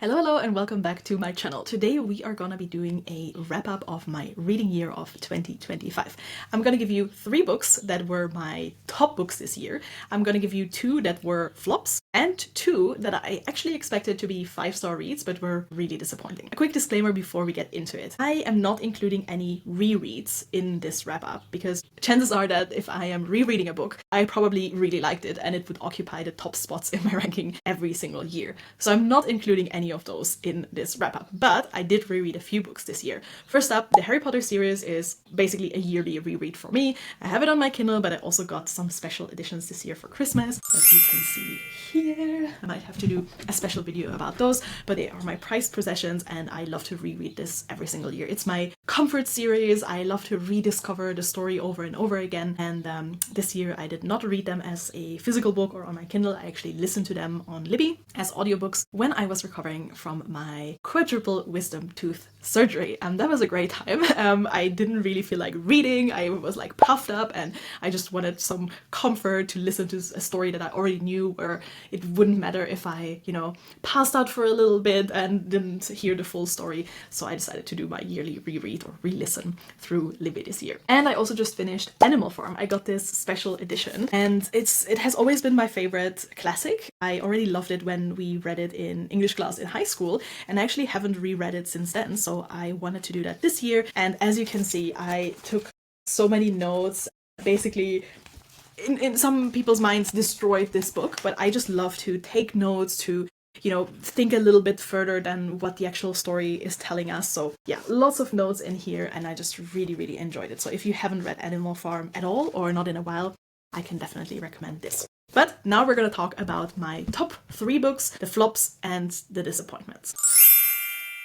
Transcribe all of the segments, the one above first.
Hello and welcome back to my channel. Today we are gonna be doing a wrap-up of my reading year of 2025. I'm gonna give you 3 books that were my top books this year. I'm gonna give you 2 that were flops and 2 that I actually expected to be 5-star reads but were really disappointing. A quick disclaimer before we get into it. I am not including any rereads in this wrap-up because chances are that if I am rereading a book, I probably really liked it and it would occupy the top spots in my ranking every single year. So I'm not including any of those in this wrap-up, but I did reread a few books this year. First up, the Harry Potter series is basically a yearly reread for me. I have it on my Kindle, but I also got some special editions this year for Christmas, as you can see here. I might have to do a special video about those, but they are my prized possessions and I love to reread this every single year. It's my comfort series. I love to rediscover the story over and over again, and this year I did not read them as a physical book or on my Kindle. I actually listened to them on Libby as audiobooks when I was recovering from my quadruple wisdom tooth surgery, and that was a great time. I didn't really feel like reading. I was like puffed up and I just wanted some comfort to listen to a story that I already knew, where it wouldn't matter if I, passed out for a little bit and didn't hear the full story. So I decided to do my yearly reread or re-listen through Libby this year. And I also just finished Animal Farm. I got this special edition and it has always been my favorite classic. I already loved it when we read it in English class in high school, and I actually haven't reread it since then, so I wanted to do that this year. And as you can see, I took so many notes, basically in some people's minds destroyed this book, but I just love to take notes, to think a little bit further than what the actual story is telling us. So yeah, lots of notes in here and I just really enjoyed it. So if you haven't read Animal Farm at all or not in a while, I can definitely recommend this. But now we're gonna talk about my top 3 books, the flops and the disappointments.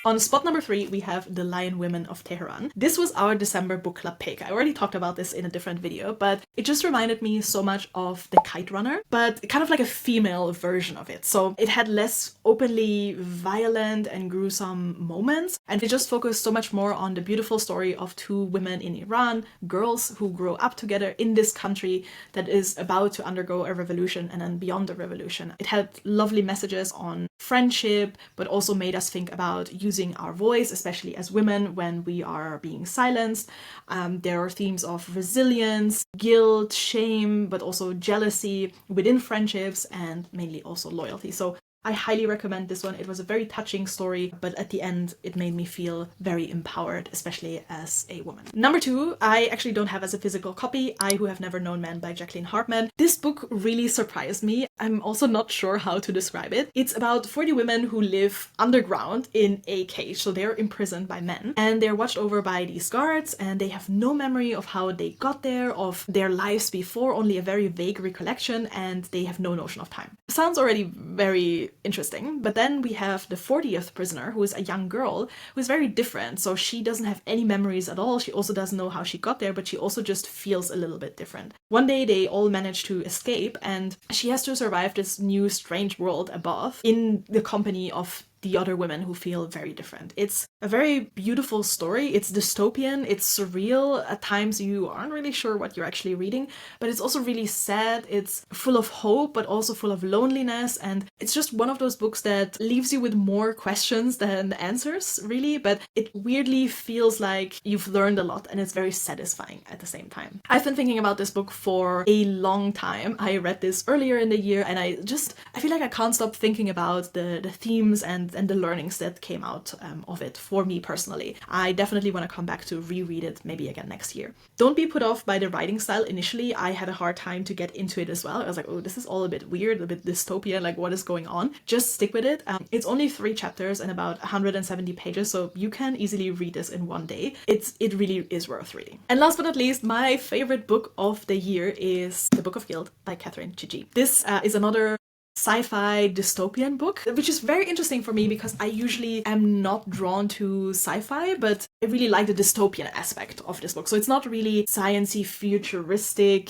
On spot number 3, we have The Lion Women of Tehran. This was our December book club pick. I already talked about this in a different video, but it just reminded me so much of The Kite Runner, but kind of like a female version of it. So it had less openly violent and gruesome moments, and it just focused so much more on the beautiful story of 2 women in Iran, girls who grow up together in this country that is about to undergo a revolution and then beyond the revolution. It had lovely messages on friendship, but also made us think about using our voice, especially as women, when we are being silenced. There are themes of resilience, guilt, shame, but also jealousy within friendships, and mainly also loyalty. So I highly recommend this one. It was a very touching story, but at the end it made me feel very empowered, especially as a woman. Number 2, I actually don't have as a physical copy, I Who Have Never Known Men by Jacqueline Hartman. This book really surprised me. I'm also not sure how to describe it. It's about 40 women who live underground in a cage, so they're imprisoned by men, and they're watched over by these guards, and they have no memory of how they got there, of their lives before, only a very vague recollection, and they have no notion of time. Sounds already very interesting, but then we have the 40th prisoner, who is a young girl who is very different. So she doesn't have any memories at all. She also doesn't know how she got there, but she also just feels a little bit different. One day they all manage to escape and she has to survive this new strange world above in the company of the other women who feel very different. It's a very beautiful story. It's dystopian, it's surreal. At times you aren't really sure what you're actually reading, but it's also really sad. It's full of hope, but also full of loneliness, and it's just one of those books that leaves you with more questions than answers, really, but it weirdly feels like you've learned a lot, and it's very satisfying at the same time. I've been thinking about this book for a long time. I read this earlier in the year, and I feel like I can't stop thinking about the themes and the learnings that came out of it for me personally. I definitely want to come back to reread it maybe again next year. Don't be put off by the writing style initially. I had a hard time to get into it as well. I was like, oh, this is all a bit weird, a bit dystopian, like what is going on? Just stick with it. It's only 3 chapters and about 170 pages, so you can easily read this in one day. It really is worth reading. And last but not least, my favorite book of the year is The Book of Guilt by Katherine Chigi. This is another sci-fi dystopian book, which is very interesting for me because I usually am not drawn to sci-fi, but I really like the dystopian aspect of this book. So it's not really science-y, futuristic,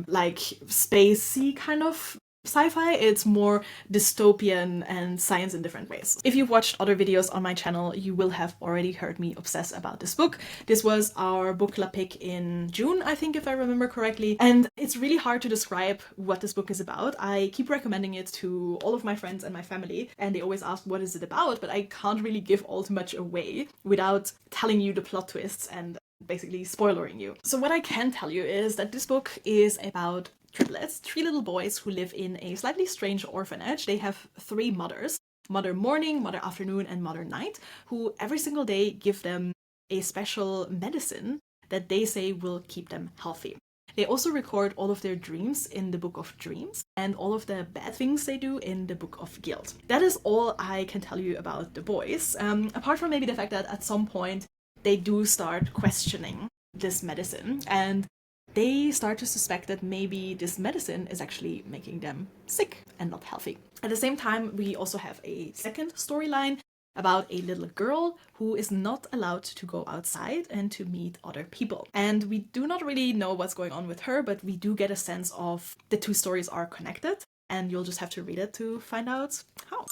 like spacey kind of sci-fi, it's more dystopian and science in different ways. If you've watched other videos on my channel, you will have already heard me obsess about this book. This was our book club pick in June, I think, if I remember correctly. And it's really hard to describe what this book is about. I keep recommending it to all of my friends and my family, and they always ask, what is it about? But I can't really give all too much away without telling you the plot twists and basically spoilering you. So what I can tell you is that this book is about triplets, 3 little boys who live in a slightly strange orphanage. They have 3 mothers, Mother Morning, Mother Afternoon, and Mother Night, who every single day give them a special medicine that they say will keep them healthy. They also record all of their dreams in the Book of Dreams and all of the bad things they do in the Book of Guilt. That is all I can tell you about the boys, apart from maybe the fact that at some point they do start questioning this medicine, and they start to suspect that maybe this medicine is actually making them sick and not healthy. At the same time, we also have a second storyline about a little girl who is not allowed to go outside and to meet other people. And we do not really know what's going on with her, but we do get a sense of the 2 stories are connected, and you'll just have to read it to find out how.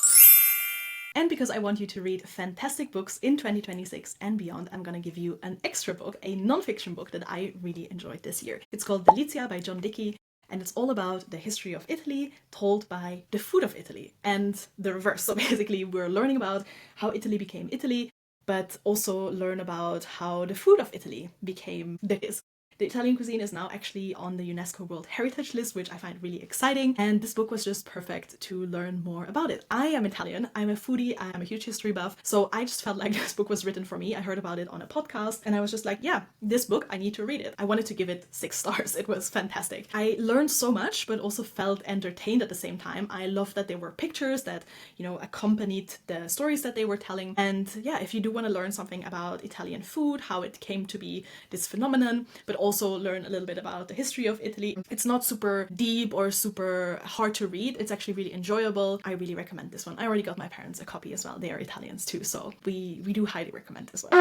And because I want you to read fantastic books in 2026 and beyond, I'm gonna give you an extra book, a non-fiction book that I really enjoyed this year. It's called Delizia by John Dickey, and it's all about the history of Italy told by the food of Italy and the reverse. So basically we're learning about how Italy became Italy, but also learn about how the food of Italy became this. The Italian cuisine is now actually on the UNESCO World Heritage List, which I find really exciting, and this book was just perfect to learn more about it. I am Italian, I'm a foodie, I'm a huge history buff, so I just felt like this book was written for me. I heard about it on a podcast, and I was just like, yeah, this book, I need to read it. I wanted to give it 6 stars. It was fantastic. I learned so much, but also felt entertained at the same time. I loved that there were pictures that, you know, accompanied the stories that they were telling. And yeah, if you do want to learn something about Italian food, how it came to be this phenomenon, but also learn a little bit about the history of Italy. It's not super deep or super hard to read. It's actually really enjoyable. I really recommend this one. I already got my parents a copy as well. They are Italians too, so we do highly recommend this one.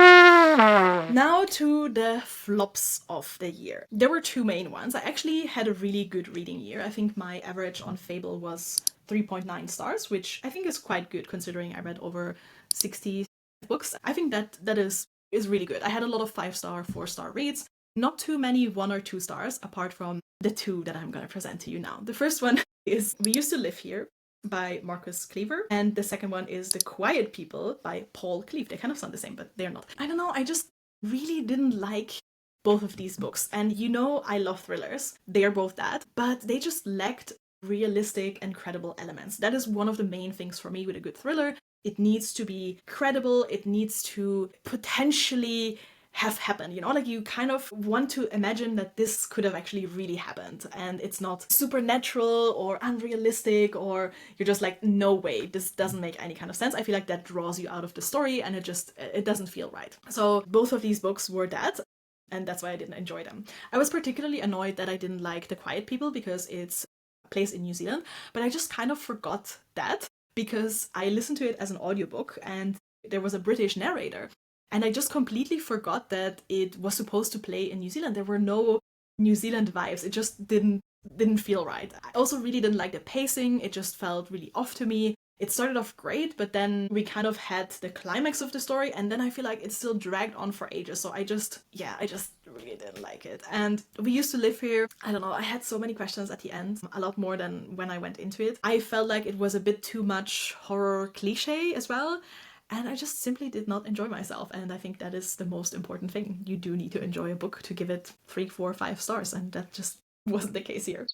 Now to the flops of the year. There were 2 main ones. I actually had a really good reading year. I think my average on Fable was 3.9 stars, which I think is quite good considering I read over 60 books. I think that is really good. I had a lot of 5-star, 4-star reads. Not too many 1 or 2 stars, apart from the 2 that I'm going to present to you now. The first one is We Used to Live Here by Marcus Cleaver, and the second one is The Quiet People by Paul Cleave. They kind of sound the same, but they're not. I don't know, I just really didn't like both of these books. And you know I love thrillers. They are both that, but they just lacked realistic and credible elements. That is one of the main things for me with a good thriller. It needs to be credible, it needs to potentially have happened, you know, like you kind of want to imagine that this could have actually really happened, and it's not supernatural or unrealistic, or you're just like, no way, this doesn't make any kind of sense. I feel like that draws you out of the story, and it doesn't feel right. So both of these books were that, and that's why I didn't enjoy them. I was particularly annoyed that I didn't like The Quiet People because it's a place in New Zealand, but I just kind of forgot that because I listened to it as an audiobook and there was a British narrator. And I just completely forgot that it was supposed to play in New Zealand. There were no New Zealand vibes. It just didn't feel right. I also really didn't like the pacing. It just felt really off to me. It started off great, but then we kind of had the climax of the story, and then I feel like it still dragged on for ages. So I just really didn't like it. And We Used to Live Here, I don't know, I had so many questions at the end, a lot more than when I went into it. I felt like it was a bit too much horror cliche as well. And I just simply did not enjoy myself. And I think that is the most important thing. You do need to enjoy a book to give it 3, 4, 5 stars. And that just wasn't the case here.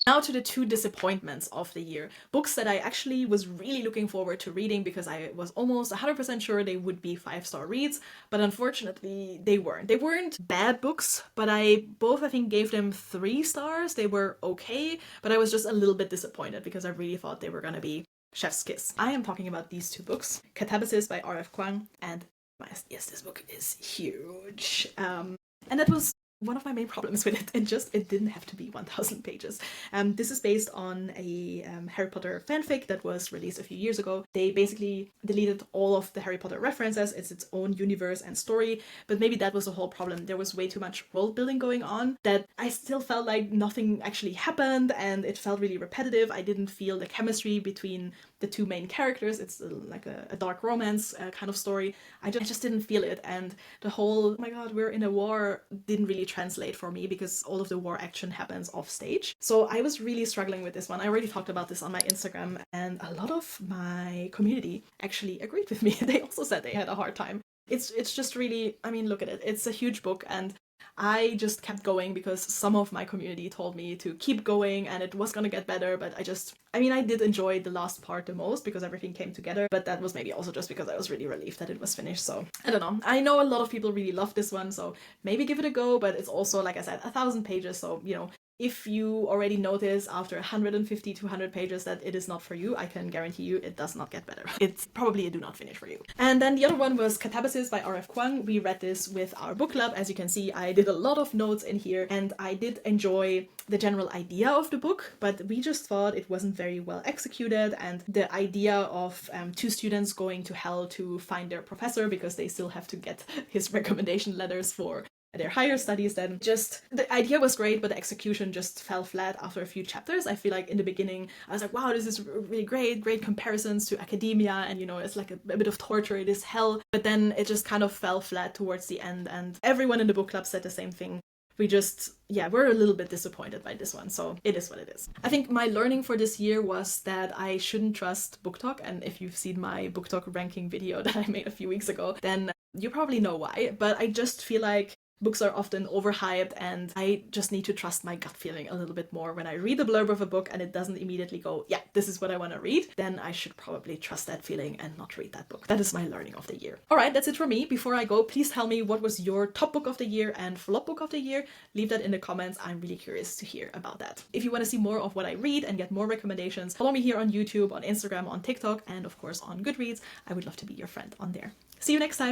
Now to the 2 disappointments of the year. Books that I actually was really looking forward to reading because I was almost 100% sure they would be 5-star reads, but unfortunately they weren't. They weren't bad books, but I think gave them 3 stars. They were okay, but I was just a little bit disappointed because I really thought they were gonna be Chef's Kiss. I am talking about these 2 books, Catabasis by R.F. Kuang and yes, this book is huge. And that was one of my main problems with it. It didn't have to be 1,000 pages. This is based on a Harry Potter fanfic that was released a few years ago. They basically deleted all of the Harry Potter references. It's its own universe and story, but maybe that was the whole problem. There was way too much world building going on that I still felt like nothing actually happened, and it felt really repetitive. I didn't feel the chemistry between the two main characters. It's like a dark romance kind of story. I just didn't feel it, and the whole, oh my god, we're in a war, didn't really translate for me because all of the war action happens off stage. So I was really struggling with this one. I already talked about this on my Instagram, and a lot of my community actually agreed with me. They also said they had a hard time. It's just really, I mean, look at it. It's a huge book, and I just kept going because some of my community told me to keep going and it was gonna get better, but I did enjoy the last part the most because everything came together, but that was maybe also just because I was really relieved that it was finished. So I don't know. I know a lot of people really love this one, so maybe give it a go, but it's also, like I said, 1,000 pages, so if you already notice after 150 to 200 pages that it is not for you, I can guarantee you it does not get better. It's probably a do not finish for you. And then the other one was Catabasis by R.F. Kuang. We read this with our book club. As you can see, I did a lot of notes in here, and I did enjoy the general idea of the book, but we just thought it wasn't very well executed, and the idea of two students going to hell to find their professor because they still have to get his recommendation letters for their higher studies, then just the idea was great, but the execution just fell flat after a few chapters. I feel like in the beginning I was like, wow, this is really great comparisons to academia, and it's like a bit of torture, it is hell, but then it just kind of fell flat towards the end, and everyone in the book club said the same thing. We're a little bit disappointed by this one, so it is what it is. I think my learning for this year was that I shouldn't trust BookTok, and if you've seen my BookTok ranking video that I made a few weeks ago, then you probably know why, but I just feel like books are often overhyped, and I just need to trust my gut feeling a little bit more. When I read the blurb of a book and it doesn't immediately go, yeah, this is what I want to read, then I should probably trust that feeling and not read that book. That is my learning of the year. Alright, that's it for me. Before I go, please tell me what was your top book of the year and flop book of the year. Leave that in the comments. I'm really curious to hear about that. If you want to see more of what I read and get more recommendations, follow me here on YouTube, on Instagram, on TikTok, and of course on Goodreads. I would love to be your friend on there. See you next time!